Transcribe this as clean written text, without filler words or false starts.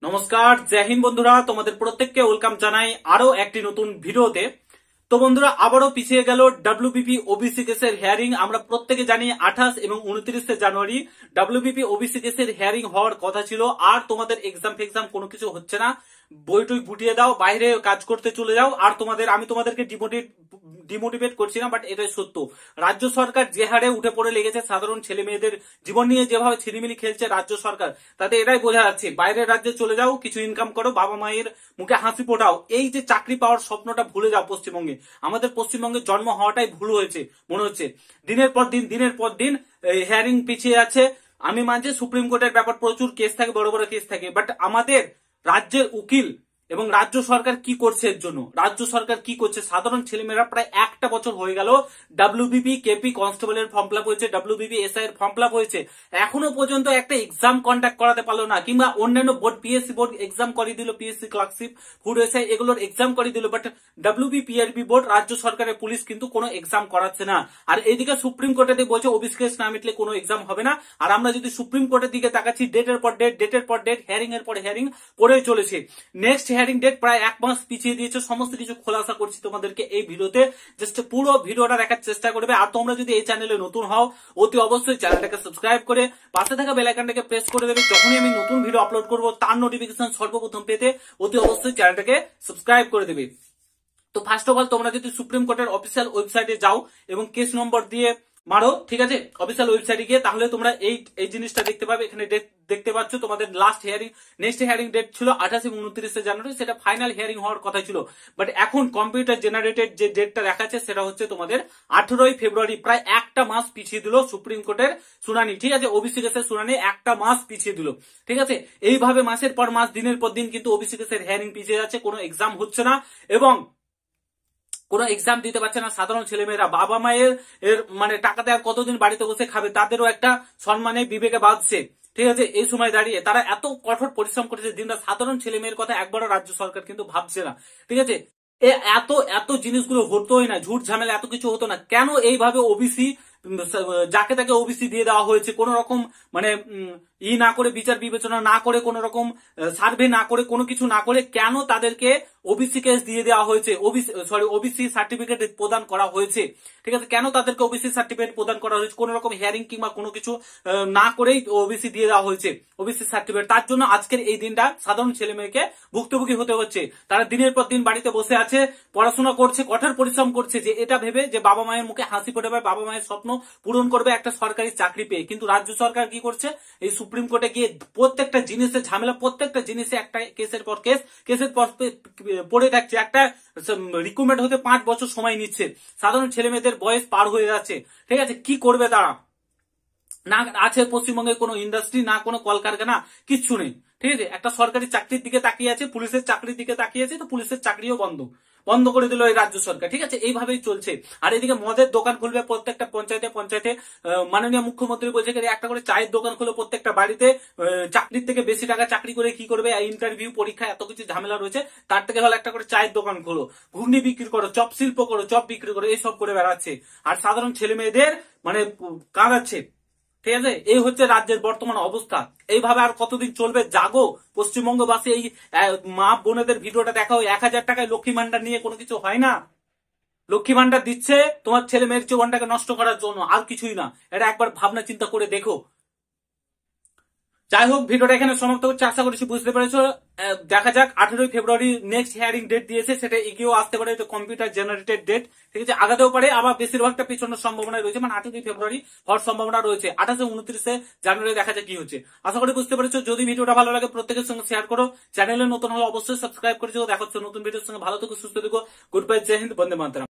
নমস্কার, জয় হিন্দ বন্ধুরা। তোমাদের প্রত্যেককে ওয়েলকাম জানাই আরো একটি নতুন ভিডিওতে। তো বন্ধুরা, আবারও পিছিয়ে গেল ডাব্লিউবিপি ওবিসি কেসের হিয়ারিং। আমরা প্রত্যেকে জানি 28 এবং 29 জানুয়ারি ডাব্লিউবিপি ওবিসি কেসের হিয়ারিং হওয়ার কথা ছিল। আর তোমাদের এক্সাম কোনো কিছু হচ্ছে না, বইটই গুটিয়ে দাও, বাইরে কাজ করতে চলে যাও। আর আমি তোমাদেরকে ডিমোটিভেট করছি না, বাট এটাই সত্য। রাজ্য সরকার যে হারে উঠে পড়ে লেগেছে, সাধারণ ছেলে মেয়েদের জীবন নিয়ে যেভাবে ছিনিমিনি খেলছে রাজ্য সরকার, তাতে এটাই বোঝা যাচ্ছে বাইরের রাজ্যে চলে যাও, কিছু ইনকাম করো, বাবা মায়ের মুখে হাসি ফোটাও। এই যে চাকরি পাওয়ার স্বপ্নটা ভুলে যাও পশ্চিমবঙ্গে। আমাদের পশ্চিমবঙ্গে জন্ম হওয়াটাই ভুল হয়েছে মনে হচ্ছে। দিনের পর দিন হিয়ারিং পিছিয়ে আছে। আমি মানছি সুপ্রিম কোর্টের ব্যাপার, প্রচুর কেস থাকে, বড় বড় কেস থাকে, বাট আমাদের রাজ্যের উকিল এবং রাজ্য সরকার কি করছে এর জন্য? রাজ্য সরকার কি করছে? সাধারণ ছেলেমেয়েরা প্রায় একটা বছর হয়ে গেল ডাব্লিউবিপি কেপি কনস্টেবলের ফর্ম ফিল আপ হয়েছে, ডাব্লিউবিপি এসআই এর ফর্ম ফিল আপ হয়েছে, এখনো পর্যন্ত একটা এক্সাম কন্ডাক্ট করাতে পারলো না। কিংবা অন্যান্য বোর্ড, পিএসসি বোর্ড এক্সাম করিয়ে দিল, পিএসসি ক্লার্কশিপ, ফুড এসআই এগুলোর এক্সাম করিয়ে দিল, বাট ডাব্লিউবিপিআরবি বোর্ড, রাজ্য সরকারের পুলিশ কিন্তু কোনো এক্সাম করাচ্ছে না। আর এইদিকে সুপ্রিম কোর্টে বলছে ওবিসি কেস না মিটলে কোনো এক্সাম হবে না। আর আমরা যদি সুপ্রিম কোর্টের দিকে তাকাচ্ছি, ডেটের পর ডেট, হিয়ারিং এর পর হিয়ারিং পড়ে চলেছে। নেক্সট হিয়ারিং ডেট প্রায় এক মাস পিছিয়ে দিয়েছে। সমস্ত কিছু খোলাসা করছি তোমাদেরকে এই ভিডিওতে, জাস্ট পুরো ভিডিওটা দেখার চেষ্টা করবে। আর তোমরা যদি এই চ্যানেলে নতুন হও, অতি অবশ্যই চ্যানেলটাকে সাবস্ক্রাইব করে পাশে থাকা বেল আইকনটাকে প্রেস করে দেবে। যখনই আমি নতুন ভিডিও আপলোড করব তার নোটিফিকেশন সর্বপ্রথম পেতে অতি অবশ্যই চ্যানেলটাকে সাবস্ক্রাইব করে দেবে। তো ফার্স্ট অফ অল, তোমরা যদি সুপ্রিম কোর্টের অফিসিয়াল ওয়েবসাইটে যাও এবং কেস নম্বর দিয়ে মারো, ঠিক আছে, অফিসিয়াল ওয়েবসাইটে গিয়ে, তাহলে তোমরা এই জিনিসটা দেখতে পাবে। এখানে ডেট দেখতে পাচ্ছ, তোমাদের নেক্সট হিয়ারিং ডেট ছিল 28 এবং 29 জানুয়ারি। সেটা ফাইনাল হিয়ারিং হওয়ার কথা ছিল, বাট এখন কম্পিউটার জেনারেটেড যে ডেটটা দেখাচ্ছে সেটা হচ্ছে তোমাদের 18 ফেব্রুয়ারি। প্রায় একটা মাস পিছিয়ে দিল সুপ্রিম কোর্টের শুনানি, ঠিক আছে, ওবিসি কেসের শুনানি একটা মাস পিছিয়ে দিল, ঠিক আছে। এইভাবে মাসের পর মাস, দিনের পর দিন কিন্তু ওবিসি কেসের হিয়ারিং পিছিয়ে যাচ্ছে, কোনো এক্সাম হচ্ছে না এবং কোনো এক্সাম দিতে পারছে না সাধারণ ছেলেমেয়েরা। বাবা মায়ের মানে টাকা দেওয়ার কতদিন বাড়িতে বসে খাবে, তাদেরও একটা সম্মানে বিবেকে বাঁধছে, ঠিক আছে। এই সময় দাঁড়িয়ে তারা এত কঠোর পরিশ্রম করেছে দিনরাত, সাধারণ ছেলে মেয়ের কথা একবারও রাজ্য সরকার কিন্তু ভাবছে না, ঠিক আছে। এত জিনিসগুলো হতোই না, ঝুট ঝামেলা এত কিছু হতো না। কেন এইভাবে ওবিসি যাকে তাকে ওবিসি দিয়ে দেওয়া হয়েছে? কোন রকম মানে না করে, বিচার বিবেচনা না করে, কোন রকম সার্ভে না করে, কোনো কিছু না করে কেন তাদেরকে ওবিসি কেস দিয়ে দেওয়া হয়েছে, ওবিসি সার্টিফিকেট প্রদান করা হয়েছে, ঠিক আছে। কেন তাদেরকে ওবিসি সার্টিফিকেট প্রদান করা হয়েছে? কোন রকম হিয়ারিং কিংবা কোনো কিছু না করেই ওবিসি দিয়ে দেওয়া হয়েছে, ওবিসি সার্টিফিকেট। তার জন্য আজকের এই দিনটা সাধারণ ছেলে মেয়েকে ভুক্তভোগী হতে হচ্ছে। তারা দিনের পর দিন বাড়িতে বসে আছে, পড়াশোনা করছে, কঠোর পরিশ্রম করছে, যে এটা ভেবে যে বাবা মায়ের মুখে হাসি ফোটাবে, বাবা মায়ের স্বপ্ন পূরণ করবে একটা সরকারি চাকরি পেয়ে। কিন্তু রাজ্য সরকার কি করছে? এই সুপ্রিম কোর্টে গিয়ে প্রত্যেকটা জিনিসের ঝামেলা, প্রত্যেকটা জিনিসে একটা কেসের পর পড়ে থাকছে। একটা রিক্রুটমেন্ট হতে 5 বছর সময় নিচ্ছে, সাধারণ ছেলে মেয়েদের বয়স পার হয়ে যাচ্ছে, ঠিক আছে। কি করবে তারা? না আছে পশ্চিমবঙ্গে কোনো ইন্ডাস্ট্রি, না কোনো কলকারখানা, কিচ্ছু নেই, ঠিক আছে। একটা সরকারি চাকরির দিকে তাকিয়ে আছে, পুলিশের চাকরির দিকে তাকিয়ে আছে, তো পুলিশের চাকরিও বন্ধ করে দিল এই রাজ্য সরকার, ঠিক আছে। এইভাবেই চলছে। আর এদিকে মদের দোকান খুলবে প্রত্যেকটা পঞ্চায়েতে। মাননীয় মুখ্যমন্ত্রী বলছে একটা করে চায়ের দোকান খুলে প্রত্যেকটা বাড়িতে। চাকরির থেকে বেশি টাকা চাকরি করে কি করবে? ইন্টারভিউ, পরীক্ষা, এত কিছু ঝামেলা রয়েছে, তার থেকে হলো একটা করে চায়ের দোকান খোলো, ঘুগনি বিক্রি করো, চপ শিল্প করো, চপ বিক্রি করো, এইসব করে বেড়াচ্ছে। আর সাধারণ ছেলে মেয়েদের মানে কাঁদাচ্ছে, ঠিক আছে। এই হচ্ছে রাজ্যের বর্তমান অবস্থা। এইভাবে আর কতদিন চলবে? জাগো পশ্চিমবঙ্গবাসী। এই মা বোনেদের ভিডিওটা দেখাও। 1000 টাকায় লক্ষ্মী ভান্ডার নিয়ে কোনো কিছু হয় না। লক্ষ্মী ভান্ডার দিচ্ছে তোমার ছেলে মেয়ের জীবনটাকে নষ্ট করার জন্য, আর কিছুই না। এটা একবার ভাবনা চিন্তা করে দেখো। যাই হোক, ভিডিওটা এখানে সমাপ্ত হচ্ছে, আশা করছি বুঝতে পেরেছো। দেখা যাক, 18 ফেব্রুয়ারি নেক্সট হিয়ারিং ডেট দিয়েছে, সেটা এগিয়েও আসতে পারে, কম্পিউটার জেনারেটেড ডেট, ঠিক আছে। আগাতেও পারে, আবার বেশিরভাগটা পিছনের সম্ভাবনা রয়েছে, মানে 18 ফেব্রুয়ারি হওয়ার সম্ভাবনা রয়েছে। 28 29 জানুয়ারি দেখা যাক কি হচ্ছে। আশা করি বুঝতে পেরেছো। যদি ভিডিওটা ভালো লাগে প্রত্যেকের সঙ্গে শেয়ার করো। চ্যানেলে নতুন হলে অবশ্যই সাবস্ক্রাইব করে দিও। দেখা হচ্ছে নতুন ভিডিওর সঙ্গে। ভালো থেকো, সুস্থ থেকো। গুড বাই, জয় হিন্দ, বন্দে মাতরম।